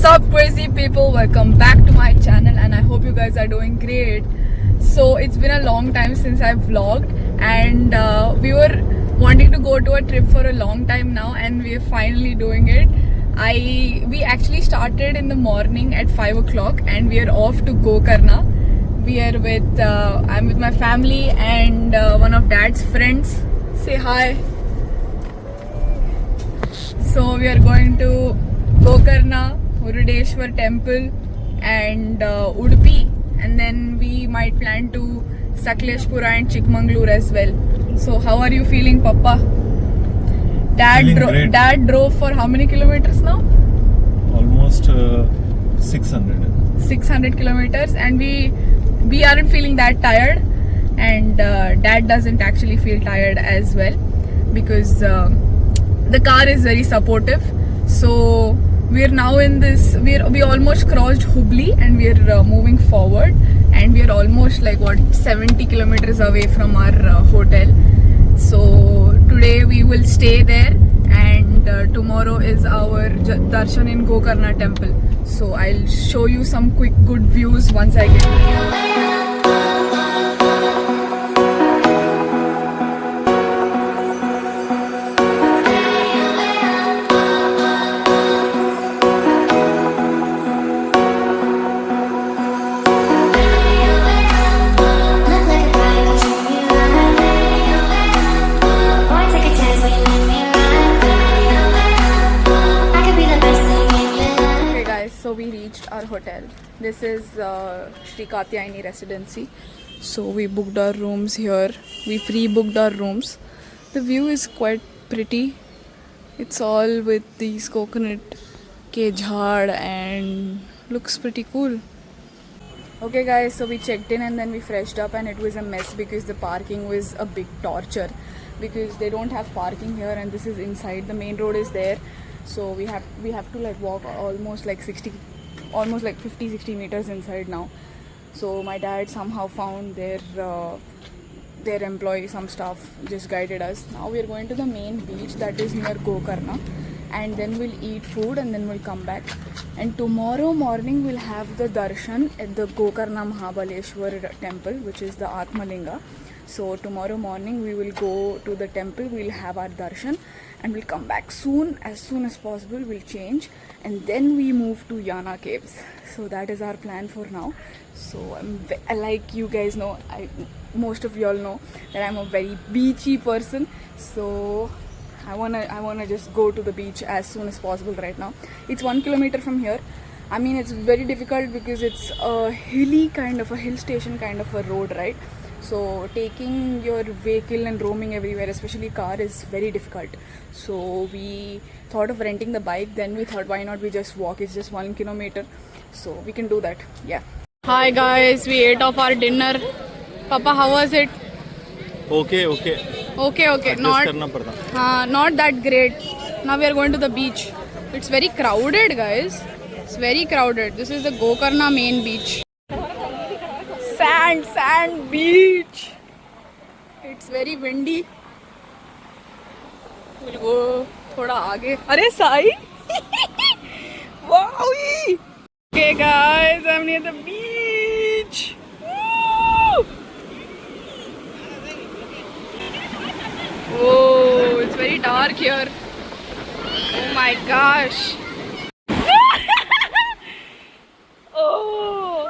What's up crazy people, welcome back to my channel and I hope you guys are doing great. So it's been a long time since I've vlogged and we were wanting to go to a trip for a long time now and we're finally doing it. We actually started in the morning at 5 o'clock and we are off to Gokarna. We are with I'm with my family and one of dad's friends. Say hi. So we are going to Gokarna, Murudeshwar temple and Udupi, and then we might plan to Sakleshpura and Chikmagalur as well. So how are you feeling, Papa? Dad drove for how many kilometers now? Almost 600. 600 kilometers and we aren't feeling that tired and Dad doesn't actually feel tired as well because the car is very supportive. So we're now in this, we almost crossed Hubli and we're moving forward and we're almost like 70 kilometers away from our hotel. So today we will stay there and tomorrow is our darshan in Gokarna temple. So I'll show you some quick good views once I get there. So we reached our hotel. This is Sri Katyayani Residency. So we booked our rooms here. We pre-booked our rooms. The view is quite pretty. It's all with these coconut ke jhaad and looks pretty cool. Okay guys, so we checked in and then we freshed up and it was a mess because the parking was a big torture because they don't have parking here and this is inside. The main road is there. So we have to like walk almost like 50-60 meters inside now. So my dad somehow found their employee, some staff just guided us. Now we are going to the main beach that is near Gokarna and then we'll eat food and then we'll come back. And tomorrow morning we'll have the darshan at the Gokarna Mahabaleshwar temple, which is the Atmalinga. So tomorrow morning we will go to the temple, we'll have our darshan and we'll come back soon as possible. We'll change and then we move to Yana caves. So that is our plan for now. So like you guys know, most of y'all know that I'm a very beachy person. So I wanna just go to the beach as soon as possible right now. It's 1 kilometer from here. I mean, it's very difficult because it's a hilly kind of a hill station kind of a road, right? So taking your vehicle and roaming everywhere, especially car, is very difficult. So we thought of renting the bike. Then we thought, why not we just walk? It's just 1 kilometer, so we can do that. Yeah. Hi guys, we ate off our dinner. Papa, how was it? Okay. Not that great. Now we are going to the beach. It's very crowded, guys. It's very crowded. This is the Gokarna main beach. Sand beach. It's very windy. We'll go thoda aage. Arey Sai. Wow. Okay guys, I'm near the beach. Woo! Oh, it's very dark here. Oh my gosh. Oh.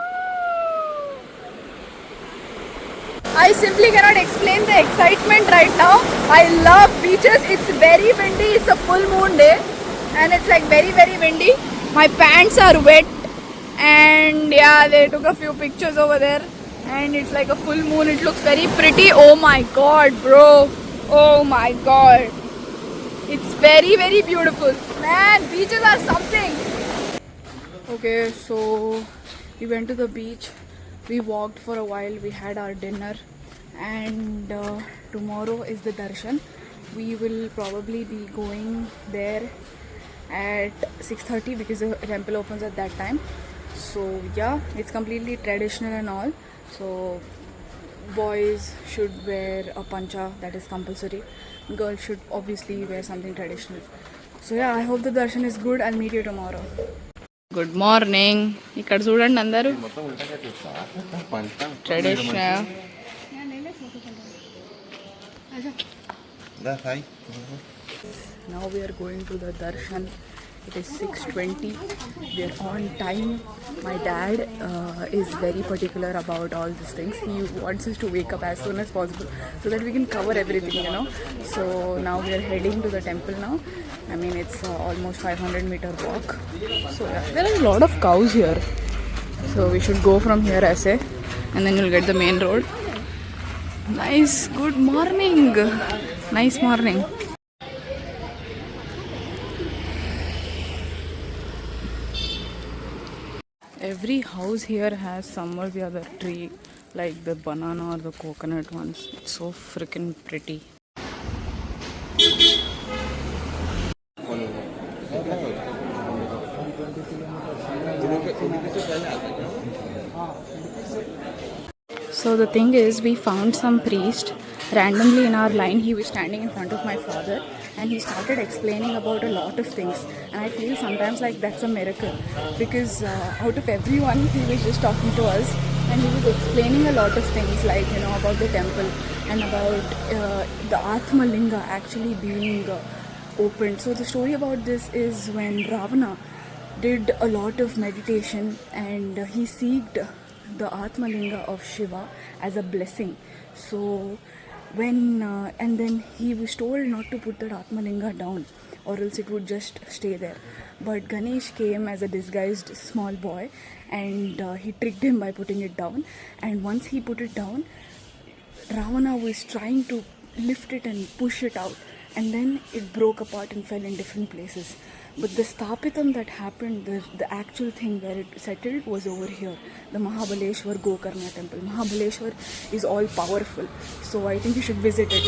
I simply cannot explain the excitement right now. I love beaches. It's very windy. It's a full moon day and it's like very windy. My pants are wet and yeah, they took a few pictures over there and it's like a full moon. It looks very pretty. Oh my god, bro. Oh my god. It's very beautiful. Man, beaches are something. Okay, so we went to the beach. We walked for a while, we had our dinner and tomorrow is the darshan. We will probably be going there at 6:30 because the temple opens at that time. So yeah, it's completely traditional and all. So boys should wear a pancha, that is compulsory. Girls should obviously wear something traditional. So yeah, I hope the darshan is good. I'll meet you tomorrow. Good morning. ఇక్కడ చూడండి అందరూ traditional. Now we are going to the darshan. It is 6:20. We are on time. My dad is very particular about all these things. He wants us to wake up as soon as possible so that we can cover everything, you know. So now we are heading to the temple now. I mean, it's almost 500-meter walk. So yeah, there are a lot of cows here. So we should go from here, I say, and then you'll get the main road. Nice. Good morning. Nice morning. Every house here has some or the other tree, like the banana or the coconut ones. It's so freaking pretty. So the thing is, we found some priest randomly in our line. He was standing in front of my father and he started explaining about a lot of things, and I feel sometimes like that's a miracle, because out of everyone he was just talking to us and he was explaining a lot of things, like, you know, about the temple and about the Atma Linga actually being opened. So the story about this is when Ravana did a lot of meditation and he seeked the Atma Linga of Shiva as a blessing. So when and then he was told not to put that Atma Linga down or else it would just stay there. But Ganesh came as a disguised small boy and he tricked him by putting it down, and once he put it down, Ravana was trying to lift it and push it out, and then it broke apart and fell in different places. But the Stapitam that happened, the actual thing where it settled, was over here, the Mahabaleshwar Gokarna temple. Mahabaleshwar is all powerful, so I think you should visit it.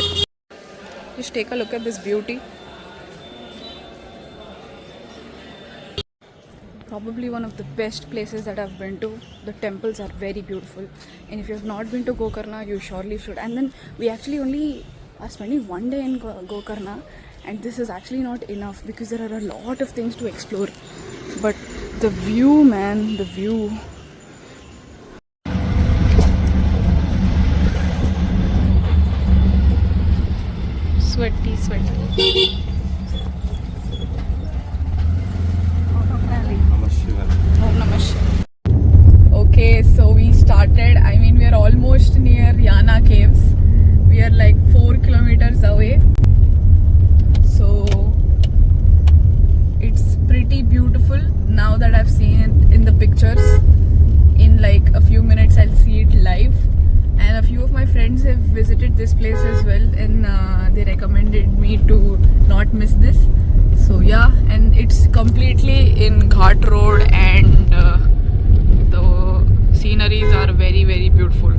Just take a look at this beauty. Probably one of the best places that I've been to. The temples are very beautiful, and if you have not been to Gokarna, you surely should. And then we actually only are spending one day in Gokarna, and this is actually not enough because there are a lot of things to explore. But the view, man, the view. Sweaty, sweaty. Okay, so we started. I mean, we are almost near Yana Caves. We are like 4 kilometers away. So it's pretty beautiful now that I've seen it in the pictures. In like a few minutes I'll see it live, and a few of my friends have visited this place as well, and they recommended me to not miss this. So yeah, and it's completely in Ghat Road, and the sceneries are very, very beautiful.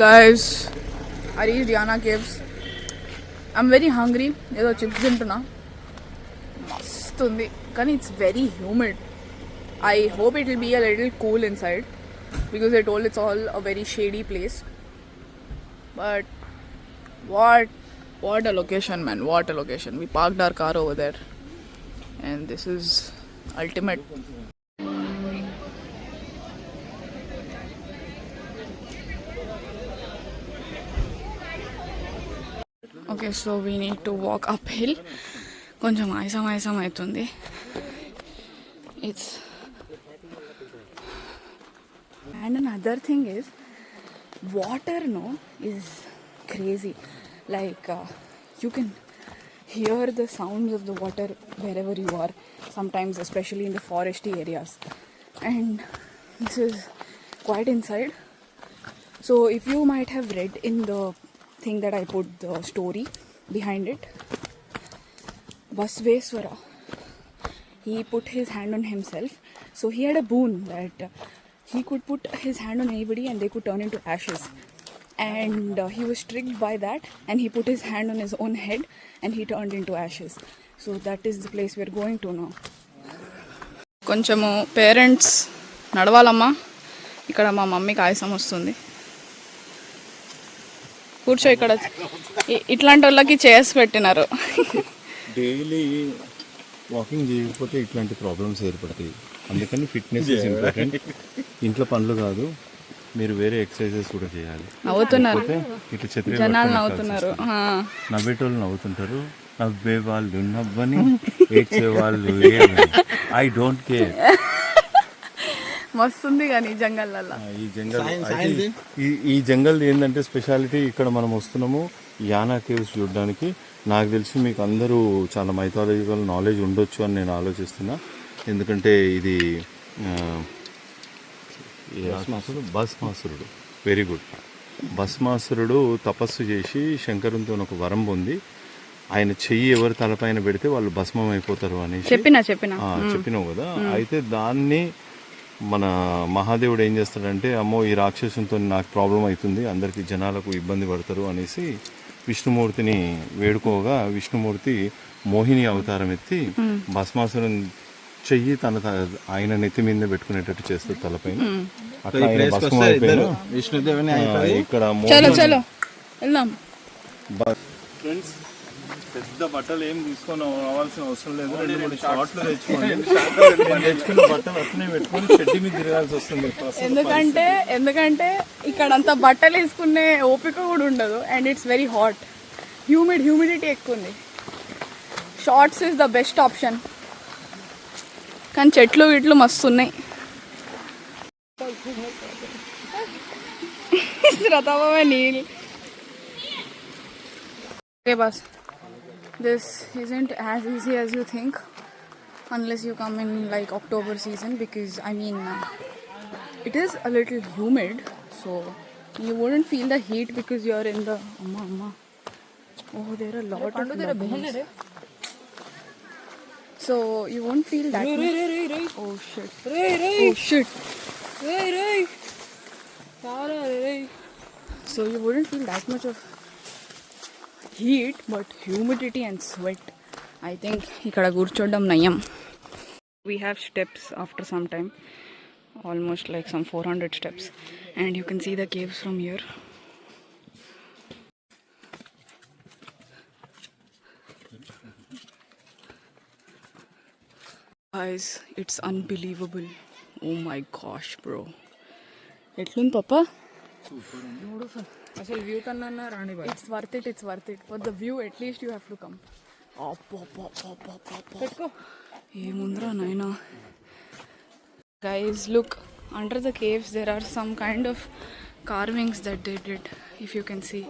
Guys, I reached Yana Caves. I'm very hungry. ఏదో chips తింటున్నా. మస్తు ఉంది, కానీ it's very humid. I hope it will be a little cool inside because they told it's all a very shady place. But what a location, man. What a location. We parked our car over there, and this is ultimate. Okay, so we need to walk uphill. కొంచెం ఆయాసం అవుతుంది. It's and another thing is water, no, is crazy. Like you can hear the sounds of the water wherever you are, sometimes especially in the foresty areas, and this is quite inside. So if you might have read in the thing that I put the story behind it, Basveswara, he put his hand on himself. So he had a boon that he could put his hand on anybody and they could turn into ashes. And he was tricked by that, and he put his hand on his own head and he turned into ashes. So that is the place we are going to now. కొంచెము parents నడవాలమ్మా. ఇక్కడ మా మమ్మీకి ఆయాసం వస్తుంది. కూర్చో, ఇక్కడ ఇట్లాంటి వాళ్ళకి చేసి పెట్టినారు. డైలీ వాకింగ్ చేయకపోతే ఇట్లాంటి ప్రాబ్లమ్స్ ఏర్పడతాయి. అందుకని ఫిట్నెస్ ఇస్ ఇంపార్టెంట్. ఇంట్లో పనులు కాదు, మీరు వేరే ఎక్సర్సైజెస్ కూడా చేయాలి. నవ్వుతున్నారు ఇట్లా ఛత్రి జనాలు నవ్వుతున్నారు. నవ్వేటోళ్ళు నవ్వుతుంటారు, నవ్వే వాళ్ళు నవ్వని, ఏడ్చే వాళ్ళు ఐ డోంట్ కేర్. మస్తుంది కానీ జంగల్లో ఈ జంగల్ ఏంటంటే స్పెషాలిటీ, ఇక్కడ మనం వస్తున్నాము యానా కేవ్స్ చూడడానికి. నాకు తెలిసి మీకు అందరూ చాలా మైథాలజికల్ నాలెడ్జ్ ఉండొచ్చు అని నేను ఆలోచిస్తున్నా. ఎందుకంటే ఇది భస్మాసురుడు, వెరీ గుడ్. భస్మాసురుడు తపస్సు చేసి శంకరునితో ఒక వరం పొంది, ఆయన చెయ్యి ఎవరి తలపైన పెడితే వాళ్ళు భస్మం అయిపోతారు అని చెప్పినావు కదా. అయితే దాన్ని మన మహాదేవుడు ఏం చేస్తాడంటే, అమ్మో ఈ రాక్షసునితో నాకు ప్రాబ్లం అవుతుంది, అందరికీ జనాలకు ఇబ్బంది పడతారు అనేసి విష్ణుమూర్తిని వేడుకోగా, విష్ణుమూర్తి మోహిని అవతారం ఎత్తి భస్మాసురం చెయ్యి ఆయన నెత్తి మీద పెట్టుకునేటట్టు చేస్తారు తలపైన. అట్లా ఆయన భస్మం అయిపోయారు. ఇక్కడ ఫ్రెండ్స్ పెద్ద బట్టలు ఏం తీసుకొని రావాల్సిన అవసరం లేదు, 2-3 షార్ట్లు తెచ్చుకోండి. తెచ్చుకున్న బట్టలు అట్లనే పెట్టుకొని షెడ్డి మీద తిరగాల్సి వస్తుంది. ఎందుకంటే ఇక్కడ అంతా బట్టలు వేసుకునే ఓపిక కూడా ఉండదు. And it's very hot, humidity ఎక్కువ ఉంది. Shorts is the best option. కానీ చెట్లు వీట్లు మస్తు ఉన్నాయి. నీళ్ళు బస్. This isn't as easy as you think unless you come in like October season, because I mean it is a little humid, so you wouldn't feel the heat because you're in the amma. Oh, there are a lot of lagoons. So you won't feel that much. Oh shit. Oh shit. So you wouldn't feel that much of heat, but humidity and sweat, I think ikkada gurchodam nayam. We have steps after some time, almost like some 400 steps, and you can see the caves from here. Guys, it's unbelievable. Oh my gosh, bro. Etlun papa? Super. Beautiful. అసలు view కన్నా రాణి బాయ్. It's worth it for the view. At least you have to come. పెట్టుకో ఏముందిరా నాయనా. Guys look, under the caves there are some kind of carvings that they did, if you can see.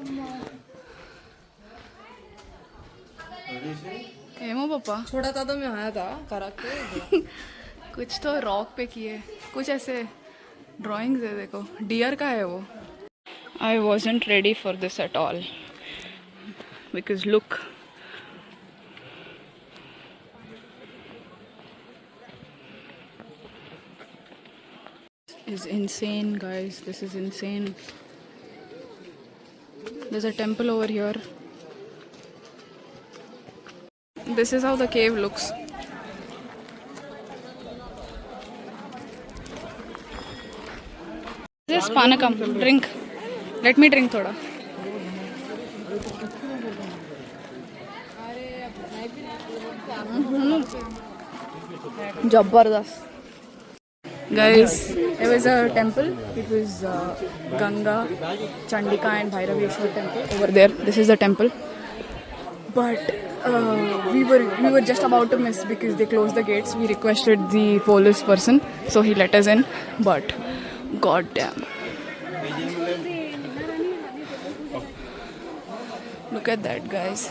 ఏమో पापा छोटा था तो मैं आया था करा के कुछ तो रॉक पे किए, कुछ ऐसे ड्राइंग्स है. देखो डियर का है वो. I wasn't ready for this at all, because look, is insane, guys. This is insane. There's a temple over here. This is how the cave looks. This is panakam. Drink. Let me drink thoda. Jabardast. Guys, there was a temple. It was Ganga, Chandika and Bhairaveshwar temple over there. This is the temple. But we were just about to miss because they closed the gates. We requested the police person, so he let us in. But god damn. Look at that, guys.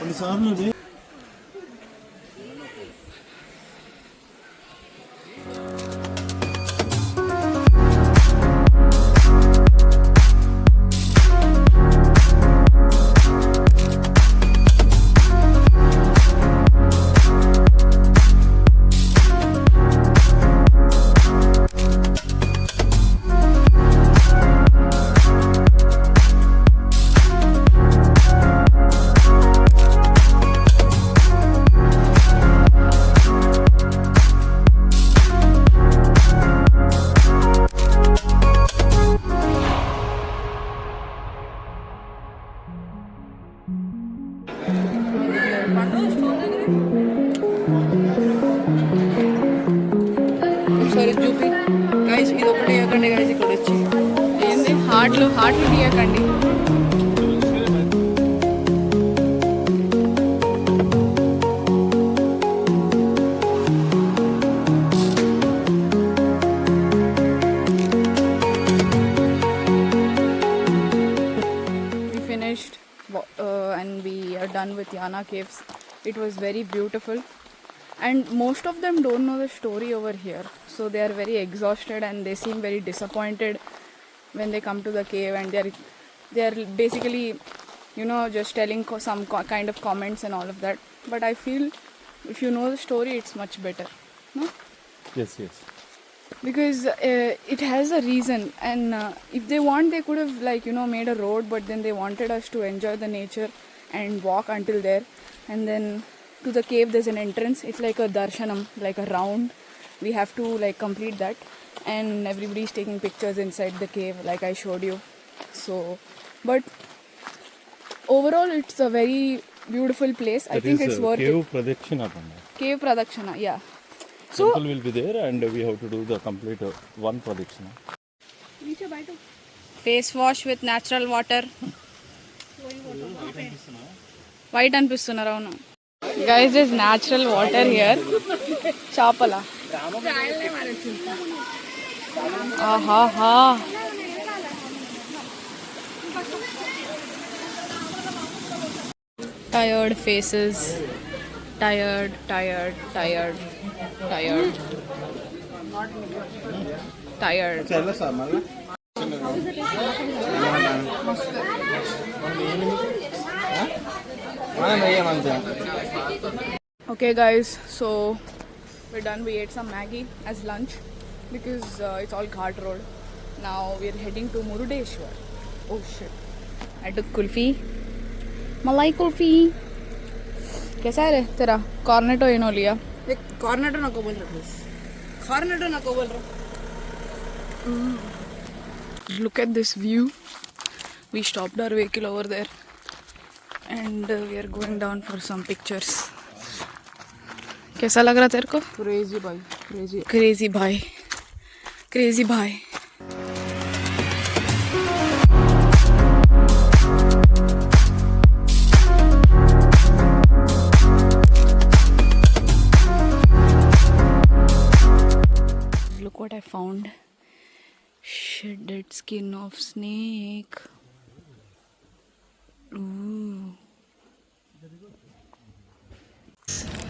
వేయకండి guys ఇక్కడ వచ్చి. ఏంది హార్ట్లు తీయకండి. We finished and we are done with Yana Caves. It was very beautiful. And most of them don't know the story over here, so they are very exhausted and they seem very disappointed when they come to the cave, and they are basically, you know, just telling some kind of comments and all of that. But I feel if you know the story, it's much better, no? yes Because it has a reason, and if they want, they could have, like, you know, made a road, but then they wanted us to enjoy the nature and walk until there, and then to the cave there's an entrance. It's like a darshanam, like a round. We have to like complete that, and everybody's taking pictures inside the cave like I showed you. So but overall it's a very beautiful place. I think it's worth cave it. pradakshina Cave pradakshina, yeah. So temple will be there and we have to do the complete one pradakshina. face wash with natural water. White అనిపిస్తున్నారు అవును. Guys, there's natural water here. Chapala. Aha. Tired faces. Tired. Okay guys, so we're done. We ate some Maggie as lunch because it's all Ghat road. Now we're heading to Murudeshwar. Oh shit. I took kulfi. Malai kulfi. कैसा है रे तेरा Cornetto इनो लिया? एक Cornetto ना को बोल रहा प्लीज. कॉर्नेटो ना को बोल रहा. Look at this view. We stopped our vehicle over there and we are going down for some pictures. कैसा लग रहा तेरे को? क्रेजी भाई, क्रेजी भाई. Look what I found. Shredded skin of snake. Ooh.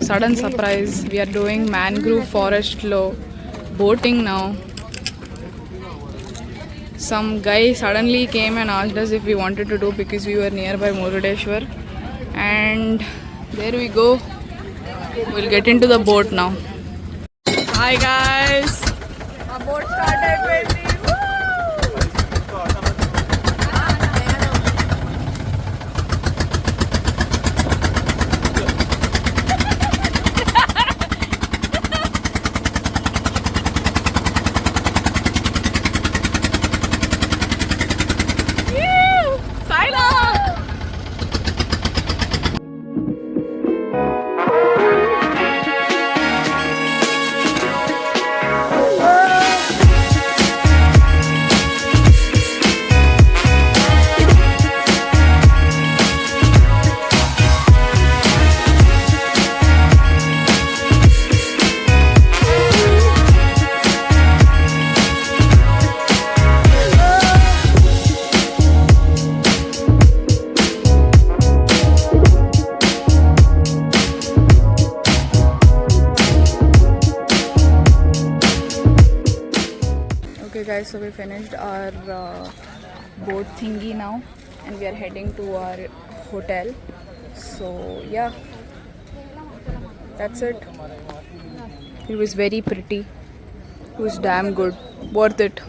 Sudden surprise. We are doing mangrove forest boating now. Some guy suddenly came and asked us if we wanted to do because we were nearby Murudeshwar. And there we go. We'll get into the boat now. Hi guys. Our boat started with guys, so we finished our boat thingy now and we are heading to our hotel. So yeah, that's it. It was very pretty. It was damn good. Worth it.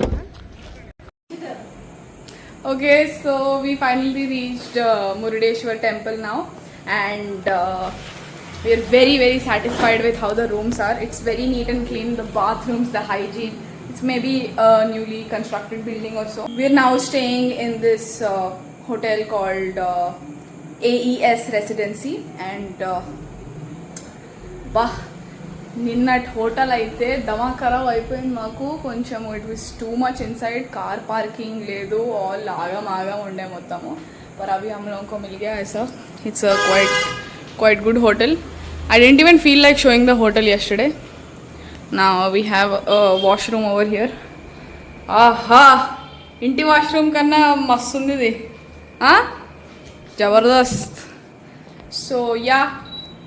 Okay, so we finally reached Murudeshwar temple now, and we are very satisfied with how the rooms are. It's very neat and clean. The bathrooms, the hygiene. It's maybe a newly constructed building or so. We are now staying in this hotel called AES Residency, and నిన్నటి hotel అయితే దమా ఖరాబ్ అయిపోయింది మాకు కొంచెం. It was too much inside, car parking లేదు, all ఆగం ఉండే మొత్తము. पर अभी हम लोगों को मिल गया ऐसा. It's a quite good hotel. I didn't even feel like showing the hotel yesterday. Now we have a washroom over here. ఆహా, ఇంటి వాష్రూమ్ కన్నా మస్తు ఉంది ఇది, Jabardasth. So yeah,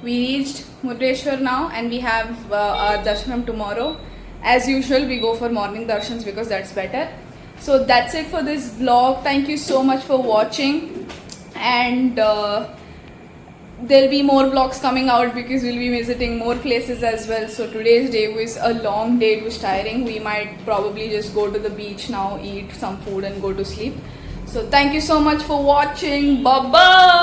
we reached Murdeshwar now and we have our darshanam tomorrow. As usual, we go for morning darshans because that's better. So that's it for this vlog. Thank you so much for watching, and there'll be more vlogs coming out because we'll be visiting more places as well. So today's day was a long day, it was tiring. We might probably just go to the beach now, eat some food and go to sleep. So thank you so much for watching. Bye bye.